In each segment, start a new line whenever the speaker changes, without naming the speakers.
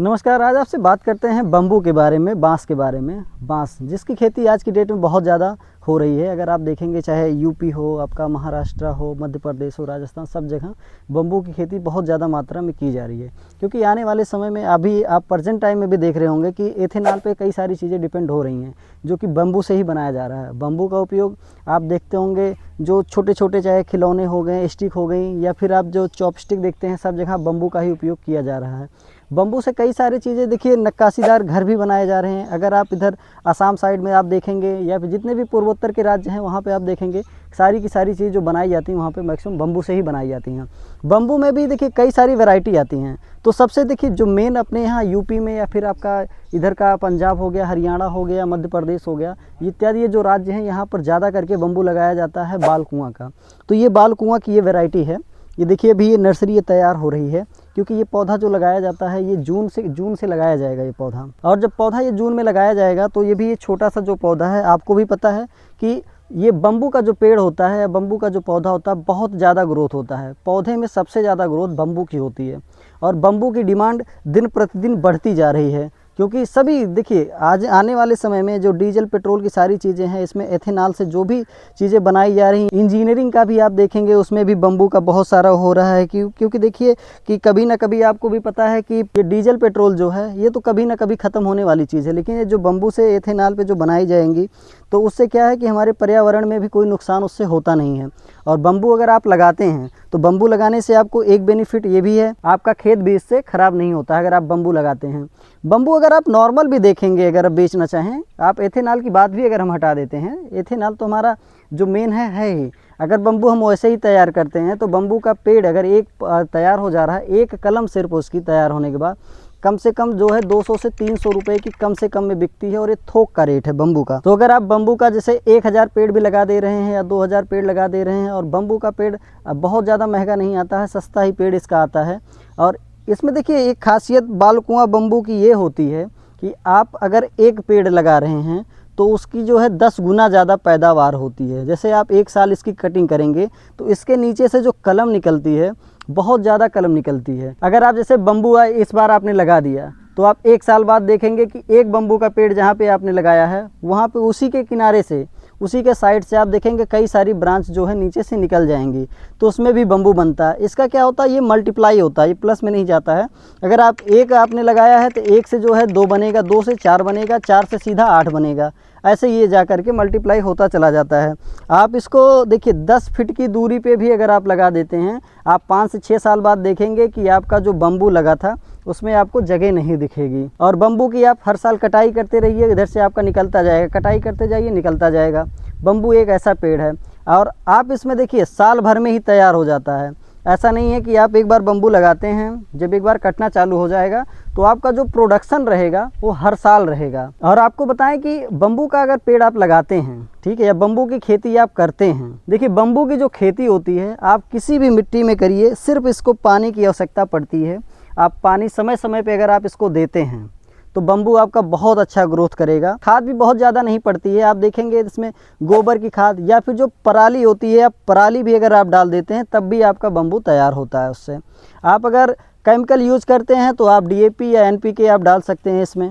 नमस्कार। आज आपसे बात करते हैं बम्बू के बारे में, बांस के बारे में। बांस जिसकी खेती आज की डेट में बहुत ज़्यादा हो रही है। अगर आप देखेंगे चाहे यूपी हो, आपका महाराष्ट्र हो, मध्य प्रदेश हो, राजस्थान, सब जगह बम्बू की खेती बहुत ज़्यादा मात्रा में की जा रही है। क्योंकि आने वाले समय में अभी आप प्रेजेंट टाइम में भी देख रहे होंगे कि एथेनॉल पे कई सारी चीज़ें डिपेंड हो रही हैं जो कि बम्बू से ही बनाया जा रहा है। बम्बू का उपयोग आप देखते होंगे, जो छोटे छोटे चाहे खिलौने हो गए, स्टिक हो गई, या फिर आप जो चॉपस्टिक देखते हैं, सब जगह बम्बू का ही उपयोग किया जा रहा है। बम्बू से कई सारी चीज़ें, देखिए नक्काशीदार घर भी बनाए जा रहे हैं। अगर आप इधर असम साइड में आप देखेंगे या फिर जितने भी पूर्वोत्तर के राज्य हैं वहाँ पे आप देखेंगे सारी की सारी चीज़ जो बनाई जाती हैं वहाँ पे मैक्सिमम बम्बू से ही बनाई जाती हैं। बम्बू में भी देखिए कई सारी वैरायटी आती हैं। तो सबसे देखिए जो मेन अपने यहाँ यूपी में या फिर आपका इधर का पंजाब हो गया, हरियाणा हो गया, मध्य प्रदेश हो गया, इत्यादि ये जो राज्य हैं यहाँ पर ज़्यादा करके बम्बू लगाया जाता है बाल कुआँ का। तो ये बाल कुआँ की ये वैरायटी है। ये देखिए अभी ये नर्सरी ये तैयार हो रही है, क्योंकि ये पौधा जो लगाया जाता है ये जून से लगाया जाएगा ये पौधा। और जब पौधा ये जून में लगाया जाएगा तो ये भी ये छोटा सा जो पौधा है, आपको भी पता है कि ये बम्बू का जो पेड़ होता है, बम्बू का जो पौधा होता है, बहुत ज़्यादा ग्रोथ होता है। पौधे में सबसे ज़्यादा ग्रोथ बम्बू की होती है और बम्बू की डिमांड दिन प्रतिदिन बढ़ती जा रही है। क्योंकि सभी देखिए आज आने वाले समय में जो डीजल पेट्रोल की सारी चीज़ें हैं, इसमें एथेनॉल से जो भी चीज़ें बनाई जा रही हैं, इंजीनियरिंग का भी आप देखेंगे उसमें भी बम्बू का बहुत सारा हो रहा है। क्योंकि देखिए कि कभी ना कभी आपको भी पता है कि ये डीजल पेट्रोल जो है ये तो कभी ना कभी ख़त्म होने वाली चीज़ है, लेकिन ये जो बम्बू से एथेनॉल पे जो बनाई जाएंगी तो उससे क्या है कि हमारे पर्यावरण में भी कोई नुकसान उससे होता नहीं है। और बम्बू अगर आप लगाते हैं तो बम्बू लगाने से आपको एक बेनिफिट ये भी है, आपका खेत भी इससे ख़राब नहीं होता है अगर आप बम्बू लगाते हैं। बम्बू अगर आप नॉर्मल भी देखेंगे, अगर आप बेचना चाहें, आप एथेनॉल की बात भी अगर हम हटा देते हैं, एथेनॉल तो हमारा जो मेन है ही। अगर बम्बू हम वैसे ही तैयार करते हैं तो बम्बू का पेड़ अगर एक तैयार हो जा रहा है, एक कलम सिर्फ उसकी तैयार होने के बाद कम से कम जो है 200 से 300 रुपए की कम से कम में बिकती है, और ये थोक का रेट है बम्बू का। तो अगर आप बम्बू का जैसे 1000 पेड़ भी लगा दे रहे हैं या 2000 पेड़ लगा दे रहे हैं, और बम्बू का पेड़ बहुत ज़्यादा महंगा नहीं आता है, सस्ता ही पेड़ इसका आता है। और इसमें देखिए एक खासियत बाल कुआँ बम्बू की ये होती है कि आप अगर एक पेड़ लगा रहे हैं तो उसकी जो है 10 गुना ज़्यादा पैदावार होती है। जैसे आप एक साल इसकी कटिंग करेंगे तो इसके नीचे से जो कलम निकलती है, बहुत ज़्यादा कलम निकलती है। अगर आप जैसे बम्बू इस बार आपने लगा दिया तो आप एक साल बाद देखेंगे कि एक बम्बू का पेड़ जहाँ पे आपने लगाया है वहाँ पे उसी के किनारे से, उसी के साइड से आप देखेंगे कई सारी ब्रांच जो है नीचे से निकल जाएंगी, तो उसमें भी बम्बू बनता है। इसका क्या होता है, ये मल्टीप्लाई होता है, ये प्लस में नहीं जाता है। अगर आप एक आपने लगाया है तो एक से जो है 2 बनेगा, 2 से 4 बनेगा, 4 से सीधा 8 बनेगा, ऐसे ये जा कर के मल्टीप्लाई होता चला जाता है। आप इसको देखिए 10 फीट की दूरी पे भी अगर आप लगा देते हैं, आप 5 से 6 साल बाद देखेंगे कि आपका जो बम्बू लगा था उसमें आपको जगह नहीं दिखेगी। और बम्बू की आप हर साल कटाई करते रहिए, इधर से आपका निकलता जाएगा, कटाई करते जाइए निकलता जाएगा। बम्बू एक ऐसा पेड़ है और आप इसमें देखिए साल भर में ही तैयार हो जाता है। ऐसा नहीं है कि आप एक बार बम्बू लगाते हैं, जब एक बार कटना चालू हो जाएगा तो आपका जो प्रोडक्शन रहेगा वो हर साल रहेगा। और आपको बताएं कि बम्बू का अगर पेड़ आप लगाते हैं, ठीक है, या बम्बू की खेती आप करते हैं, देखिए बम्बू की जो खेती होती है आप किसी भी मिट्टी में करिए, सिर्फ इसको पानी की आवश्यकता पड़ती है। आप पानी समय समय पे अगर आप इसको देते हैं तो बम्बू आपका बहुत अच्छा ग्रोथ करेगा। खाद भी बहुत ज़्यादा नहीं पड़ती है, आप देखेंगे इसमें गोबर की खाद या फिर जो पराली होती है, पराली भी अगर आप डाल देते हैं तब भी आपका बम्बू तैयार होता है उससे। आप अगर केमिकल यूज़ करते हैं तो आप DAP या NPK आप डाल सकते हैं इसमें,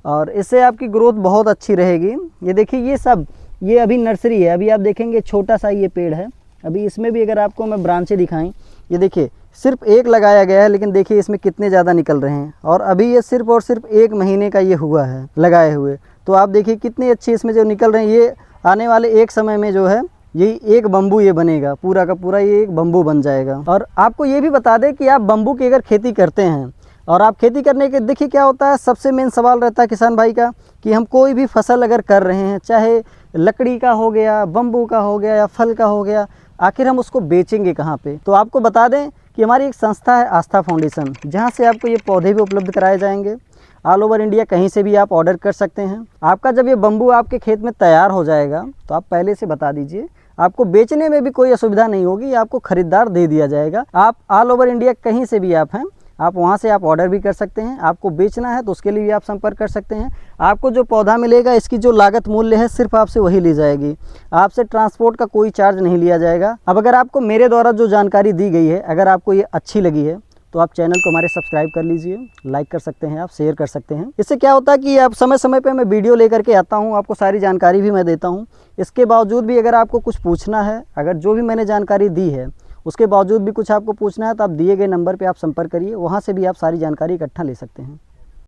और इससे आपकी ग्रोथ बहुत अच्छी रहेगी। ये देखिए ये सब ये अभी नर्सरी है, अभी आप देखेंगे छोटा सा ये पेड़ है। अभी इसमें भी अगर आपको मैं ब्रांचें दिखाएं, ये देखिए सिर्फ एक लगाया गया है, लेकिन देखिए इसमें कितने ज़्यादा निकल रहे हैं। और अभी ये सिर्फ और सिर्फ 1 महीने का ये हुआ है लगाए हुए, तो आप देखिए कितनी अच्छी इसमें जो निकल रहे हैं। ये आने वाले एक समय में जो है ये एक बम्बू ये बनेगा, पूरा का पूरा ये एक बम्बू बन जाएगा। और आपको ये भी बता दें कि आप बम्बू की अगर खेती करते हैं और आप खेती करने के देखिए क्या होता है, सबसे मेन सवाल रहता है किसान भाई का कि हम कोई भी फसल अगर कर रहे हैं, चाहे लकड़ी का हो गया, बम्बू का हो गया या फल का हो गया, आखिर हम उसको बेचेंगे कहाँ पे। तो आपको बता दें कि हमारी एक संस्था है आस्था फाउंडेशन, जहाँ से आपको ये पौधे भी उपलब्ध कराए जाएंगे। ऑल ओवर इंडिया कहीं से भी आप ऑर्डर कर सकते हैं। आपका जब ये बम्बू आपके खेत में तैयार हो जाएगा तो आप पहले से बता दीजिए, आपको बेचने में भी कोई असुविधा नहीं होगी, आपको खरीदार दे दिया जाएगा। आप ऑल ओवर इंडिया कहीं से भी आप हैं, आप वहाँ से आप ऑर्डर भी कर सकते हैं। आपको बेचना है तो उसके लिए भी आप संपर्क कर सकते हैं। आपको जो पौधा मिलेगा इसकी जो लागत मूल्य है सिर्फ आपसे वही ली जाएगी, आपसे ट्रांसपोर्ट का कोई चार्ज नहीं लिया जाएगा। अब अगर आपको मेरे द्वारा जो जानकारी दी गई है, अगर आपको ये अच्छी लगी है तो आप चैनल को हमारे सब्सक्राइब कर लीजिए, लाइक कर सकते हैं, आप शेयर कर सकते हैं। इससे क्या होता है कि आप समय समय पे मैं वीडियो लेकर के आता हूँ, आपको सारी जानकारी भी मैं देता हूँ। इसके बावजूद भी अगर आपको कुछ पूछना है, अगर जो भी मैंने जानकारी दी है उसके बावजूद भी कुछ आपको पूछना है, तो आप दिए गए नंबर पर आप संपर्क करिए, वहाँ से भी आप सारी जानकारी इकट्ठा ले सकते हैं।